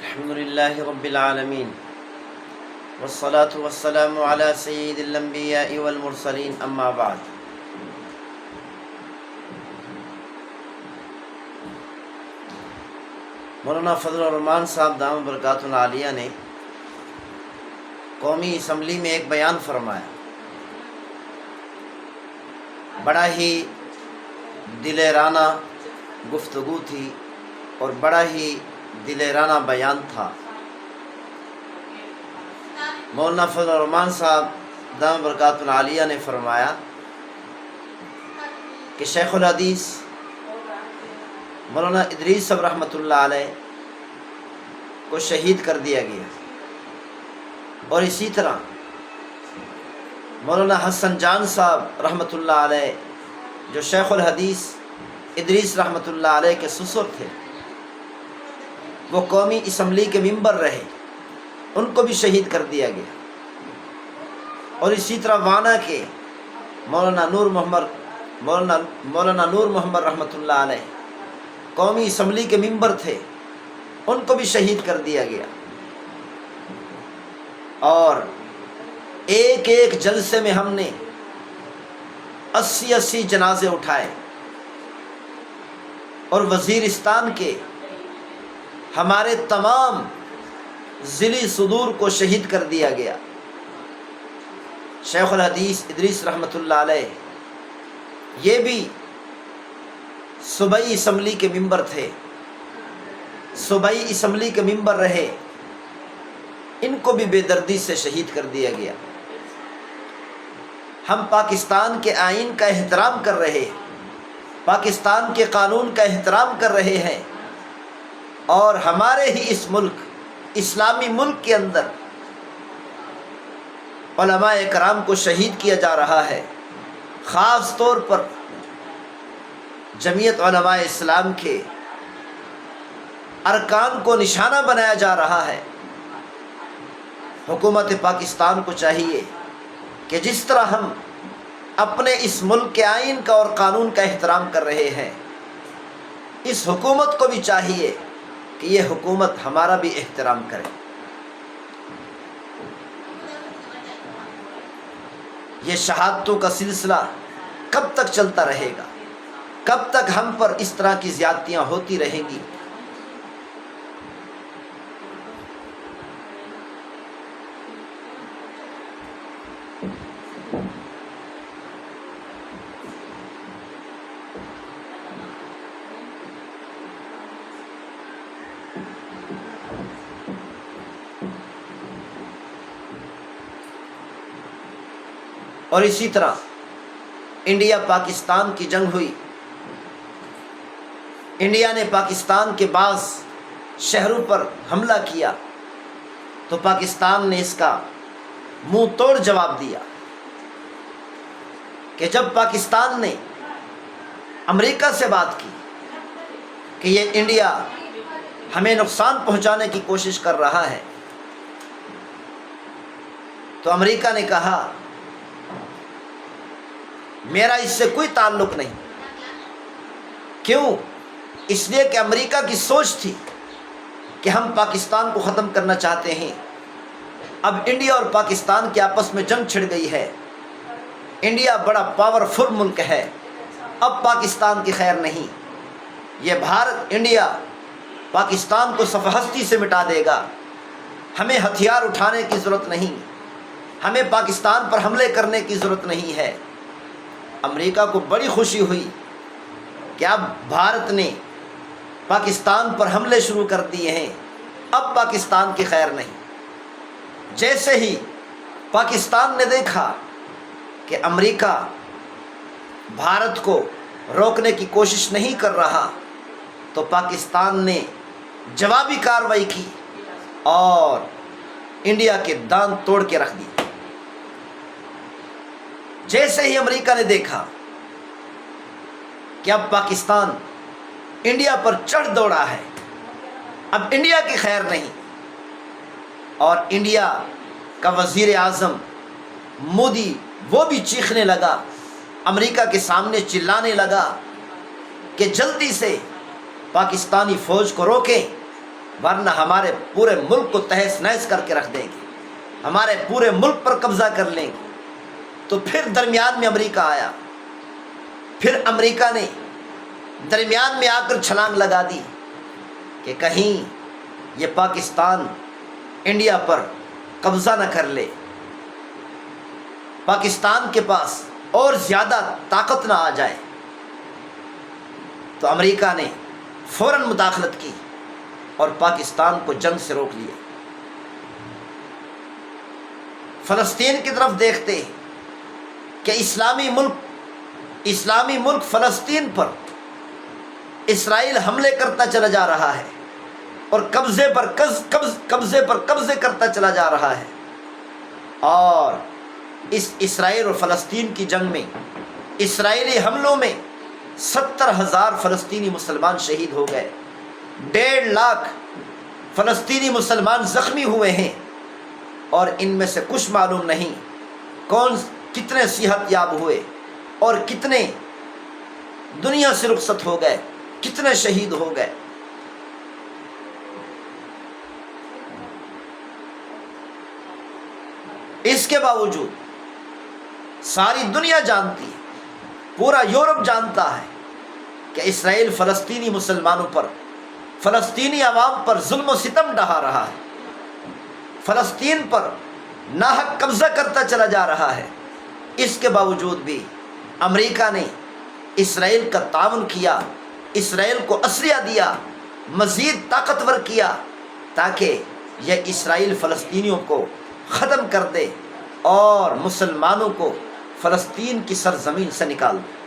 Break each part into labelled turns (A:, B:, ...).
A: الحمد لله رب العالمين والصلاة والسلام على سيد الأنبياء والمرسلين أما بعد مولانا فضل الرحمان صاحب دام برکاتہ العالیہ نے قومی اسمبلی میں ایک بیان فرمایا، بڑا ہی دلیرانہ گفتگو تھی اور بڑا ہی دلیرانہ بیان تھا۔ مولانا فضل الرحمان صاحب دام برکاتہ العالیہ نے فرمایا کہ شیخ الحدیث مولانا ادریس صاحب رحمۃ اللہ علیہ کو شہید کر دیا گیا، اور اسی طرح مولانا حسن جان صاحب رحمۃ اللہ علیہ جو شیخ الحدیث ادریس رحمۃ اللہ علیہ کے سسر تھے، وہ قومی اسمبلی کے ممبر رہے، ان کو بھی شہید کر دیا گیا۔ اور اسی طرح وانا کے مولانا نور محمد رحمۃ اللہ علیہ قومی اسمبلی کے ممبر تھے، ان کو بھی شہید کر دیا گیا۔ اور ایک ایک جلسے میں ہم نے 80 جنازے اٹھائے، اور وزیرستان کے ہمارے تمام ذیلی صدور کو شہید کر دیا گیا۔ شیخ الحدیث ادریس رحمۃ اللہ علیہ یہ بھی صوبائی اسمبلی کے ممبر تھے، صوبائی اسمبلی کے ممبر رہے، ان کو بھی بے دردی سے شہید کر دیا گیا۔ ہم پاکستان کے آئین کا احترام کر رہے ہیں، پاکستان کے قانون کا احترام کر رہے ہیں، اور ہمارے ہی اس ملک اسلامی ملک کے اندر علماء کرام کو شہید کیا جا رہا ہے۔ خاص طور پر جمعیت علماء اسلام کے ارکان کو نشانہ بنایا جا رہا ہے۔ حکومت پاکستان کو چاہیے کہ جس طرح ہم اپنے اس ملک کے آئین کا اور قانون کا احترام کر رہے ہیں، اس حکومت کو بھی چاہیے کہ یہ حکومت ہمارا بھی احترام کرے۔ یہ شہادتوں کا سلسلہ کب تک چلتا رہے گا؟ کب تک ہم پر اس طرح کی زیادتیاں ہوتی رہیں گی؟ اور اسی طرح انڈیا پاکستان کی جنگ ہوئی، انڈیا نے پاکستان کے بعض شہروں پر حملہ کیا، تو پاکستان نے اس کا منہ توڑ جواب دیا کہ جب پاکستان نے امریکہ سے بات کی کہ یہ انڈیا ہمیں نقصان پہنچانے کی کوشش کر رہا ہے، تو امریکہ نے کہا میرا اس سے کوئی تعلق نہیں۔ کیوں؟ اس لیے کہ امریکہ کی سوچ تھی کہ ہم پاکستان کو ختم کرنا چاہتے ہیں۔ اب انڈیا اور پاکستان کے آپس میں جنگ چھڑ گئی ہے، انڈیا بڑا پاورفل ملک ہے، اب پاکستان کی خیر نہیں، یہ بھارت انڈیا پاکستان کو صف ہستی سے مٹا دے گا، ہمیں ہتھیار اٹھانے کی ضرورت نہیں، ہمیں پاکستان پر حملے کرنے کی ضرورت نہیں ہے۔ امریکہ کو بڑی خوشی ہوئی کہ اب بھارت نے پاکستان پر حملے شروع کر دیے ہیں، اب پاکستان کی خیر نہیں۔ جیسے ہی پاکستان نے دیکھا کہ امریکہ بھارت کو روکنے کی کوشش نہیں کر رہا، تو پاکستان نے جوابی کارروائی کی اور انڈیا کے دانت توڑ کے رکھ دی۔ جیسے ہی امریکہ نے دیکھا کہ اب پاکستان انڈیا پر چڑھ دوڑا ہے، اب انڈیا کی خیر نہیں، اور انڈیا کا وزیر اعظم مودی وہ بھی چیخنے لگا، امریکہ کے سامنے چلانے لگا کہ جلدی سے پاکستانی فوج کو روکیں، ورنہ ہمارے پورے ملک کو تہس نہس کر کے رکھ دیں گے، ہمارے پورے ملک پر قبضہ کر لیں گے۔ تو پھر درمیان میں امریکہ آیا، پھر امریکہ نے درمیان میں آ کر چھلانگ لگا دی کہ کہیں یہ پاکستان انڈیا پر قبضہ نہ کر لے، پاکستان کے پاس اور زیادہ طاقت نہ آ جائے۔ تو امریکہ نے فوراً مداخلت کی اور پاکستان کو جنگ سے روک لیا۔ فلسطین کی طرف دیکھتے ہیں کہ اسلامی ملک فلسطین پر اسرائیل حملے کرتا چلا جا رہا ہے اور قبضے پر قبضے کرتا چلا جا رہا ہے، اور اس اسرائیل اور فلسطین کی جنگ میں، اسرائیلی حملوں میں 70,000 فلسطینی مسلمان شہید ہو گئے، 1.5 لاکھ فلسطینی مسلمان زخمی ہوئے ہیں، اور ان میں سے کچھ معلوم نہیں کتنے صحت یاب ہوئے اور کتنے دنیا سے رخصت ہو گئے، کتنے شہید ہو گئے۔ اس کے باوجود ساری دنیا جانتی ہے، پورا یورپ جانتا ہے کہ اسرائیل فلسطینی مسلمانوں پر، فلسطینی عوام پر ظلم و ستم ڈھا رہا ہے، فلسطین پر ناحق قبضہ کرتا چلا جا رہا ہے۔ اس کے باوجود بھی امریکہ نے اسرائیل کا تعاون کیا، اسرائیل کو اسلحہ دیا، مزید طاقتور کیا تاکہ یہ اسرائیل فلسطینیوں کو ختم کر دے اور مسلمانوں کو فلسطین کی سرزمین سے نکال دے۔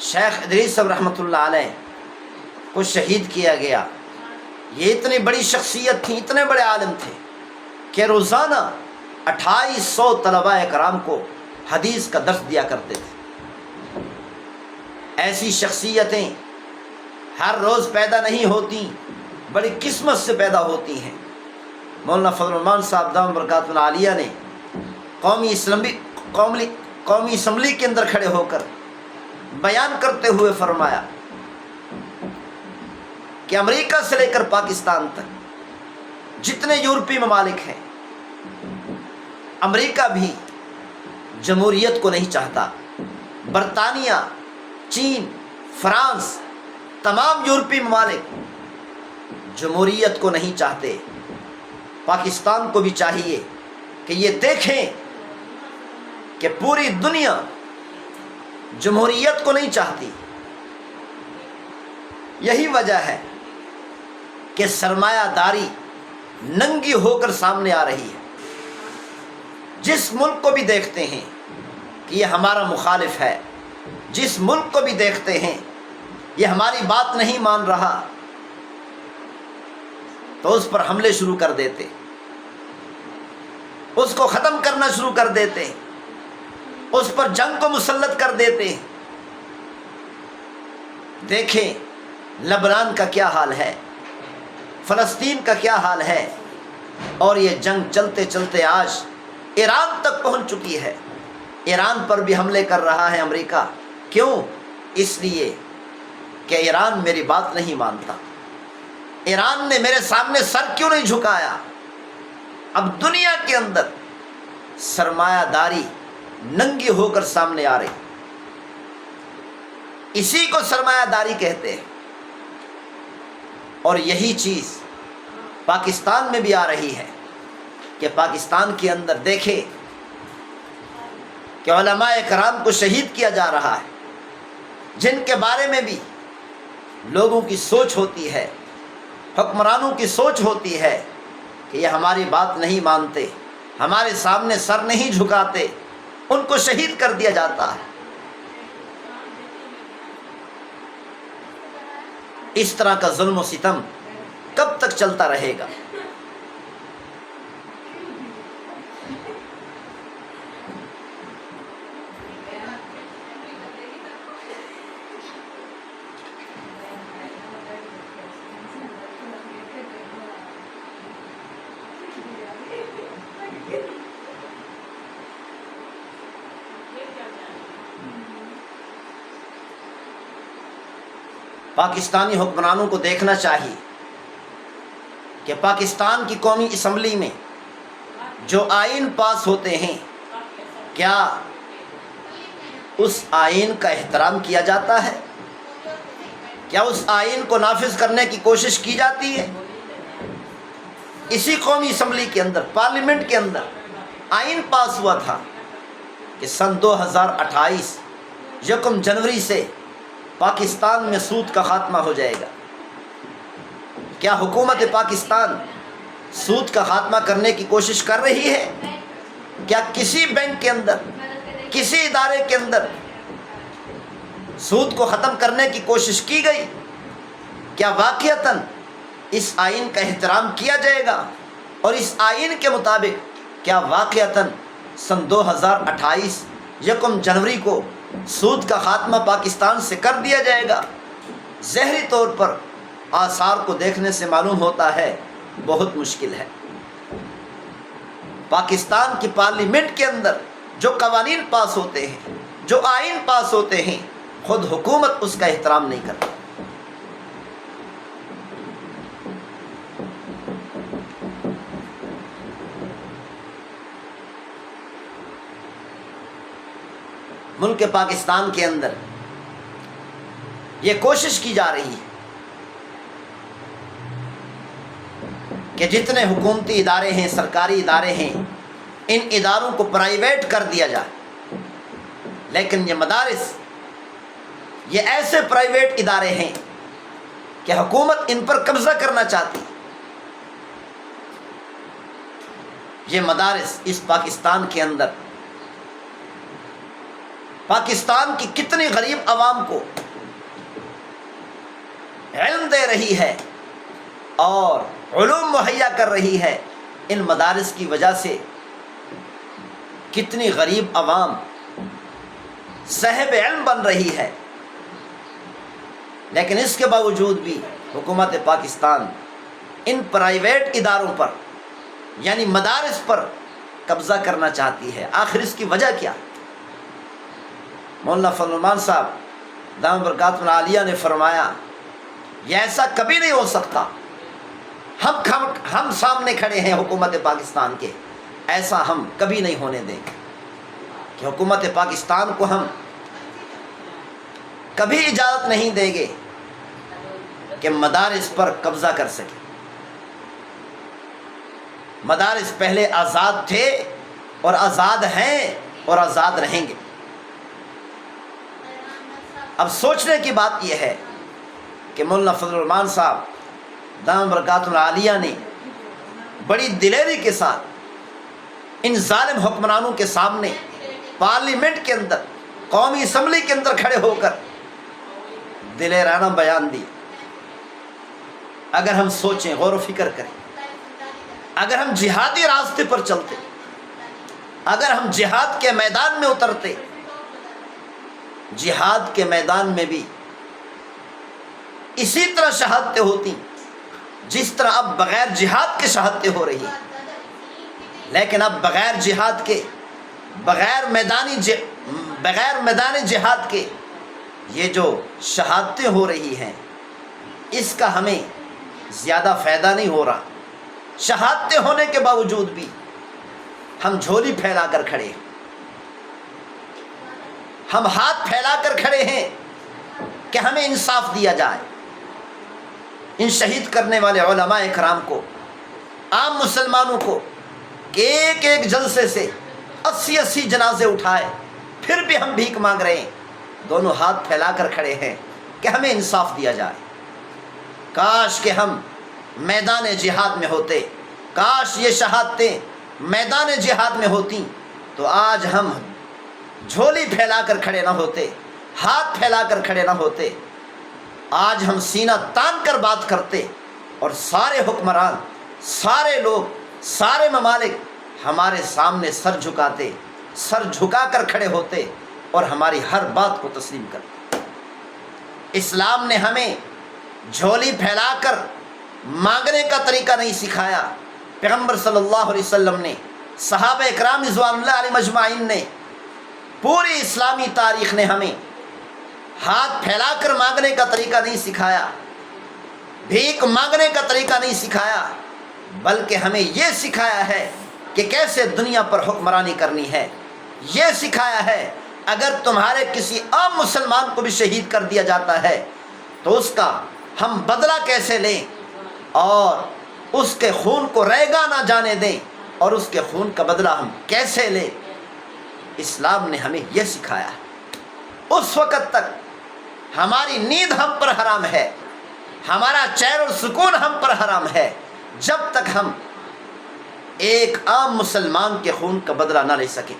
A: شیخ ادریس صاحب رحمۃ اللہ علیہ کو شہید کیا گیا۔ یہ اتنی بڑی شخصیت تھی، اتنے بڑے عالم تھے کہ روزانہ 2800 طلباء کرام کو حدیث کا درس دیا کرتے تھے۔ ایسی شخصیتیں ہر روز پیدا نہیں ہوتی، بڑی قسمت سے پیدا ہوتی ہیں۔ مولانا فضل الرحمان صاحب دامت برکاتہ العالیہ نے قومی اسمبلی کے اندر کھڑے ہو کر بیان کرتے ہوئے فرمایا کہ امریکہ سے لے کر پاکستان تک جتنے یورپی ممالک ہیں، امریکہ بھی جمہوریت کو نہیں چاہتا، برطانیہ، چین، فرانس، تمام یورپی ممالک جمہوریت کو نہیں چاہتے۔ پاکستان کو بھی چاہیے کہ یہ دیکھیں کہ پوری دنیا جمہوریت کو نہیں چاہتی۔ یہی وجہ ہے کہ سرمایہ داری ننگی ہو کر سامنے آ رہی ہے۔ جس ملک کو بھی دیکھتے ہیں کہ یہ ہمارا مخالف ہے، جس ملک کو بھی دیکھتے ہیں یہ ہماری بات نہیں مان رہا، تو اس پر حملے شروع کر دیتے، اس کو ختم کرنا شروع کر دیتے، اس پر جنگ کو مسلط کر دیتے۔ دیکھیں لبنان کا کیا حال ہے، فلسطین کا کیا حال ہے، اور یہ جنگ چلتے چلتے آج ایران تک پہنچ چکی ہے۔ ایران پر بھی حملے کر رہا ہے امریکہ۔ کیوں؟ اس لیے کہ ایران میری بات نہیں مانتا، ایران نے میرے سامنے سر کیوں نہیں جھکایا۔ اب دنیا کے اندر سرمایہ داری ننگی ہو کر سامنے آ رہی، اسی کو سرمایہ داری کہتے ہیں، اور یہی چیز پاکستان میں بھی آ رہی ہے کہ پاکستان کے اندر دیکھے کہ علماء کرام کو شہید کیا جا رہا ہے، جن کے بارے میں بھی لوگوں کی سوچ ہوتی ہے، حکمرانوں کی سوچ ہوتی ہے کہ یہ ہماری بات نہیں مانتے، ہمارے سامنے سر نہیں جھکاتے، ان کو شہید کر دیا جاتا ہے۔ اس طرح کا ظلم و ستم کب تک چلتا رہے گا؟ پاکستانی حکمرانوں کو دیکھنا چاہیے کہ پاکستان کی قومی اسمبلی میں جو آئین پاس ہوتے ہیں، کیا اس آئین کا احترام کیا جاتا ہے؟ کیا اس آئین کو نافذ کرنے کی کوشش کی جاتی ہے؟ اسی قومی اسمبلی کے اندر، پارلیمنٹ کے اندر آئین پاس ہوا تھا کہ سن 2028 یکم جنوری سے پاکستان میں سود کا خاتمہ ہو جائے گا۔ کیا حکومت پاکستان سود کا خاتمہ کرنے کی کوشش کر رہی ہے؟ کیا کسی بینک کے اندر، کسی ادارے کے اندر سود کو ختم کرنے کی کوشش کی گئی؟ کیا واقعتاً اس آئین کا احترام کیا جائے گا؟ اور اس آئین کے مطابق کیا واقعتاً سن 2028 یکم جنوری کو سود کا خاتمہ پاکستان سے کر دیا جائے گا؟ ظاہری طور پر آثار کو دیکھنے سے معلوم ہوتا ہے بہت مشکل ہے۔ پاکستان کی پارلیمنٹ کے اندر جو قوانین پاس ہوتے ہیں، جو آئین پاس ہوتے ہیں، خود حکومت اس کا احترام نہیں کرتی۔ ملک پاکستان کے اندر یہ کوشش کی جا رہی ہے کہ جتنے حکومتی ادارے ہیں، سرکاری ادارے ہیں، ان اداروں کو پرائیویٹ کر دیا جائے، لیکن یہ مدارس، یہ ایسے پرائیویٹ ادارے ہیں کہ حکومت ان پر قبضہ کرنا چاہتی۔ یہ مدارس اس پاکستان کے اندر پاکستان کی کتنی غریب عوام کو علم دے رہی ہے اور علوم مہیا کر رہی ہے۔ ان مدارس کی وجہ سے کتنی غریب عوام صاحب علم بن رہی ہے، لیکن اس کے باوجود بھی حکومت پاکستان ان پرائیویٹ اداروں پر یعنی مدارس پر قبضہ کرنا چاہتی ہے۔ آخر اس کی وجہ کیا؟ مولانا فضل الرحمان صاحب دامت برکاتہ العالیہ نے فرمایا، یہ ایسا کبھی نہیں ہو سکتا، ہم سامنے کھڑے ہیں حکومت پاکستان کے، ایسا ہم کبھی نہیں ہونے دیں گے کہ حکومت پاکستان کو ہم کبھی اجازت نہیں دیں گے کہ مدارس پر قبضہ کر سکے۔ مدارس پہلے آزاد تھے اور آزاد ہیں اور آزاد رہیں گے۔ اب سوچنے کی بات یہ ہے کہ مولانا فضل الرحمان صاحب دامت برکاتہ العالیہ نے بڑی دلیری کے ساتھ ان ظالم حکمرانوں کے سامنے پارلیمنٹ کے اندر، قومی اسمبلی کے اندر کھڑے ہو کر دلیرانہ بیان دی۔ اگر ہم سوچیں، غور و فکر کریں، اگر ہم جہادی راستے پر چلتے، اگر ہم جہاد کے میدان میں اترتے، جہاد کے میدان میں بھی اسی طرح شہادتیں ہوتی جس طرح اب بغیر جہاد کے شہادتیں ہو رہی، لیکن اب بغیر جہاد کے، بغیر میدان جہاد کے یہ جو شہادتیں ہو رہی ہیں، اس کا ہمیں زیادہ فائدہ نہیں ہو رہا۔ شہادتیں ہونے کے باوجود بھی ہم جھولی پھیلا کر کھڑے ہیں، ہم ہاتھ پھیلا کر کھڑے ہیں کہ ہمیں انصاف دیا جائے۔ ان شہید کرنے والے علماء کرام کو، عام مسلمانوں کو کہ ایک ایک جلسے سے 80 جنازے اٹھائے، پھر بھی ہم بھیک مانگ رہے ہیں، دونوں ہاتھ پھیلا کر کھڑے ہیں کہ ہمیں انصاف دیا جائے۔ کاش کہ ہم میدان جہاد میں ہوتے، کاش یہ شہادتیں میدان جہاد میں ہوتی تو آج ہم جھولی پھیلا کر کھڑے نہ ہوتے، ہاتھ پھیلا کر کھڑے نہ ہوتے۔ آج ہم سینہ تان کر بات کرتے اور سارے حکمران، سارے لوگ، سارے ممالک ہمارے سامنے سر جھکاتے، سر جھکا کر کھڑے ہوتے اور ہماری ہر بات کو تسلیم کرتے۔ اسلام نے ہمیں جھولی پھیلا کر مانگنے کا طریقہ نہیں سکھایا۔ پیغمبر صلی اللہ علیہ وسلم نے، صحابہ اکرام رضوان اللہ علیہ مجمعین نے، پوری اسلامی تاریخ نے ہمیں ہاتھ پھیلا کر مانگنے کا طریقہ نہیں سکھایا، بھیک مانگنے کا طریقہ نہیں سکھایا، بلکہ ہمیں یہ سکھایا ہے کہ کیسے دنیا پر حکمرانی کرنی ہے۔ یہ سکھایا ہے اگر تمہارے کسی عام مسلمان کو بھی شہید کر دیا جاتا ہے تو اس کا ہم بدلہ کیسے لیں اور اس کے خون کو ریگا نہ جانے دیں اور اس کے خون کا بدلہ ہم کیسے لیں۔ اسلام نے ہمیں یہ سکھایا ہے۔ اس وقت تک ہماری نیند ہم پر حرام ہے، ہمارا چین اور سکون ہم پر حرام ہے، جب تک ہم ایک عام مسلمان کے خون کا بدلہ نہ لے سکیں۔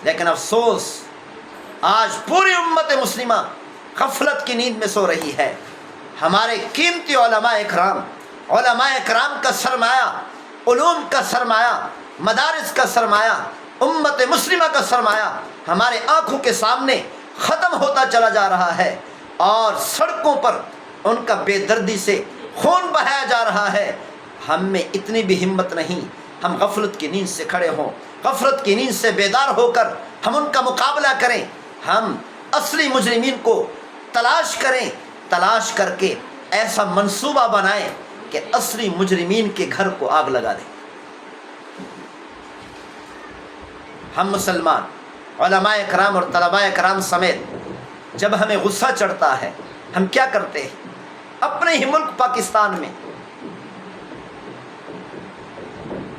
A: لیکن افسوس، آج پوری امت مسلمہ غفلت کی نیند میں سو رہی ہے۔ ہمارے قیمتی علماء اکرام کا سرمایہ، علوم کا سرمایہ، مدارس کا سرمایہ، امت مسلمہ کا سرمایہ ہمارے آنکھوں کے سامنے ختم ہوتا چلا جا رہا ہے اور سڑکوں پر ان کا بے دردی سے خون بہایا جا رہا ہے۔ ہم میں اتنی بھی ہمت نہیں ہم غفلت کی نیند سے کھڑے ہوں، غفلت کی نیند سے بیدار ہو کر ہم ان کا مقابلہ کریں، ہم اصلی مجرمین کو تلاش کریں، تلاش کر کے ایسا منصوبہ بنائیں کہ اصلی مجرمین کے گھر کو آگ لگا دیں۔ ہم مسلمان علماء کرام اور طلباء کرام سمیت جب ہمیں غصہ چڑھتا ہے ہم کیا کرتے ہیں؟ اپنے ہی ملک پاکستان میں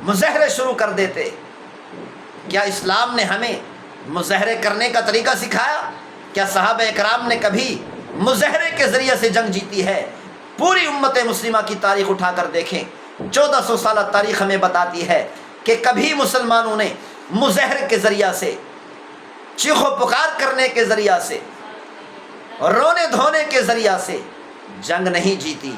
A: مظاہرے شروع کر دیتے۔ کیا اسلام نے ہمیں مظاہرے کرنے کا طریقہ سکھایا؟ کیا صحابہ اکرام نے کبھی مظاہرے کے ذریعے سے جنگ جیتی ہے؟ پوری امت مسلمہ کی تاریخ اٹھا کر دیکھیں، 1400 سالہ تاریخ ہمیں بتاتی ہے کہ کبھی مسلمانوں نے مظاہرے کے ذریعہ سے، چیخ و پکار کرنے کے ذریعہ سے، رونے دھونے کے ذریعہ سے جنگ نہیں جیتی،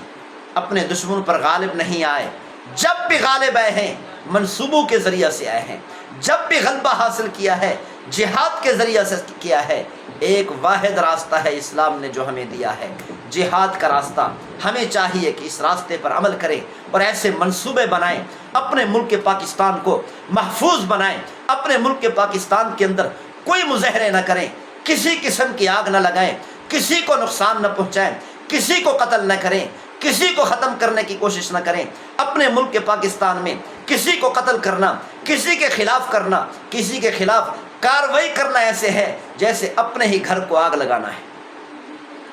A: اپنے دشمن پر غالب نہیں آئے۔ جب بھی غالب آئے ہیں منصوبوں کے ذریعہ سے آئے ہیں، جب بھی غلبہ حاصل کیا ہے جہاد کے ذریعہ سے کیا ہے۔ ایک واحد راستہ ہے اسلام نے جو ہمیں دیا ہے، جہاد کا راستہ۔ ہمیں چاہیے کہ اس راستے پر عمل کریں اور ایسے منصوبے بنائیں، اپنے ملک پاکستان کو محفوظ بنائیں، اپنے ملک پاکستان کے اندر کوئی مظاہرے نہ کریں، کسی قسم کی آگ نہ لگائیں، کسی کو نقصان نہ پہنچائیں، کسی کو قتل نہ کریں، کسی کو ختم کرنے کی کوشش نہ کریں۔ اپنے ملک پاکستان میں کسی کو قتل کرنا، کسی کے خلاف کرنا، کسی کے خلاف کارروائی کرنا ایسے ہے جیسے اپنے ہی گھر کو آگ لگانا ہے۔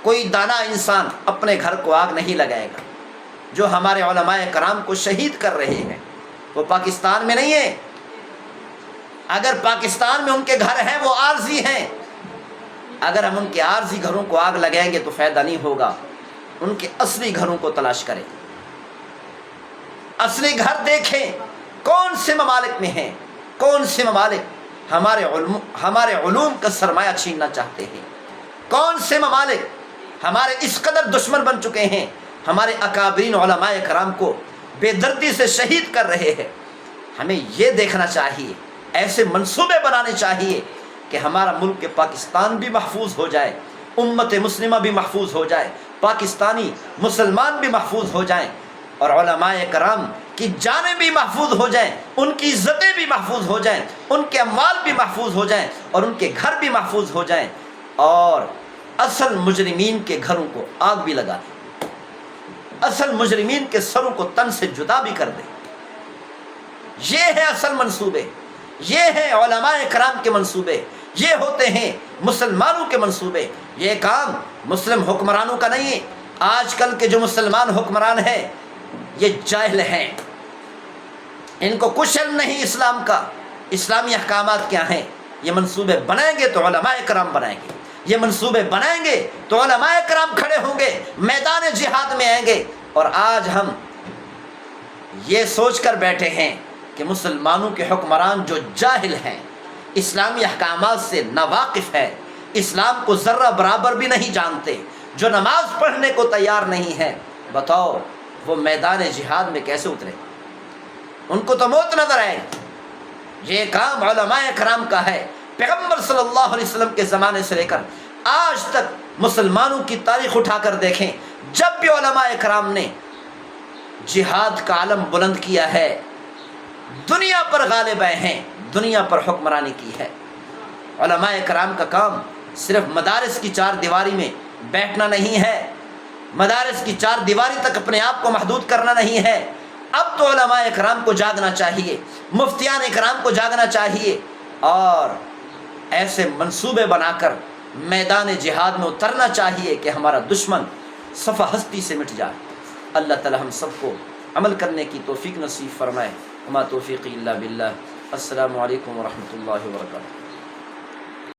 A: کوئی دانا انسان اپنے گھر کو آگ نہیں لگائے گا۔ جو ہمارے علماء کرام کو شہید کر رہے ہیں وہ پاکستان میں نہیں ہے۔ اگر پاکستان میں ان کے گھر ہیں وہ عارضی ہیں، اگر ہم ان کے عارضی گھروں کو آگ لگائیں گے تو فائدہ نہیں ہوگا۔ ان کے اصلی گھروں کو تلاش کریں، اصلی گھر دیکھیں کون سے ممالک میں ہیں، کون سے ممالک ہمارے علوم کا سرمایہ چھیننا چاہتے ہیں، کون سے ممالک ہمارے اس قدر دشمن بن چکے ہیں، ہمارے اکابرین علماء کرام کو بے دردی سے شہید کر رہے ہیں۔ ہمیں یہ دیکھنا چاہیے، ایسے منصوبے بنانے چاہیے کہ ہمارا ملک پاکستان بھی محفوظ ہو جائے، امت مسلمہ بھی محفوظ ہو جائے، پاکستانی مسلمان بھی محفوظ ہو جائیں اور علماء کرام کی جانیں بھی محفوظ ہو جائیں، ان کی عزتیں بھی محفوظ ہو جائیں، ان کے اموال بھی محفوظ ہو جائیں اور ان کے گھر بھی محفوظ ہو جائیں، اور اصل مجرمین کے گھروں کو آگ بھی لگا دیں، اصل مجرمین کے سروں کو تن سے جدا بھی کر دیں۔ یہ ہے اصل منصوبے، یہ ہیں علماء کرام کے منصوبے، یہ ہوتے ہیں مسلمانوں کے منصوبے۔ یہ کام مسلم حکمرانوں کا نہیں ہے۔ آج کل کے جو مسلمان حکمران ہیں یہ جاہل ہیں، ان کو کچھ علم نہیں اسلام کا، اسلامی احکامات کیا ہیں۔ یہ منصوبے بنائیں گے تو علماء کرام بنائیں گے، یہ منصوبے بنائیں گے تو علماء کرام کھڑے ہوں گے، میدان جہاد میں آئیں گے۔ اور آج ہم یہ سوچ کر بیٹھے ہیں کہ مسلمانوں کے حکمران جو جاہل ہیں، اسلامی احکامات سے ناواقف ہے، اسلام کو ذرہ برابر بھی نہیں جانتے، جو نماز پڑھنے کو تیار نہیں ہے، بتاؤ وہ میدان جہاد میں کیسے اترے؟ ان کو تو موت نظر آئے گی۔ یہ کام علماء کرام کا ہے۔ پیغمبر صلی اللہ علیہ وسلم کے زمانے سے لے کر آج تک مسلمانوں کی تاریخ اٹھا کر دیکھیں، جب بھی علماء کرام نے جہاد کا علم بلند کیا ہے، دنیا پر غالب آئے ہیں، دنیا پر حکمرانی کی ہے۔ علماء کرام کا کام صرف مدارس کی چار دیواری میں بیٹھنا نہیں ہے، مدارس کی چار دیواری تک اپنے آپ کو محدود کرنا نہیں ہے۔ اب تو علماء کرام کو جاگنا چاہیے، مفتیان کرام کو جاگنا چاہیے، اور ایسے منصوبے بنا کر میدان جہاد میں اترنا چاہیے کہ ہمارا دشمن صفحہ ہستی سے مٹ جائے۔ اللہ تعالی ہم سب کو عمل کرنے کی توفیق نصیب فرمائے۔ وما توفیقی الا باللہ۔ السلام علیکم ورحمۃ اللہ وبرکاتہ۔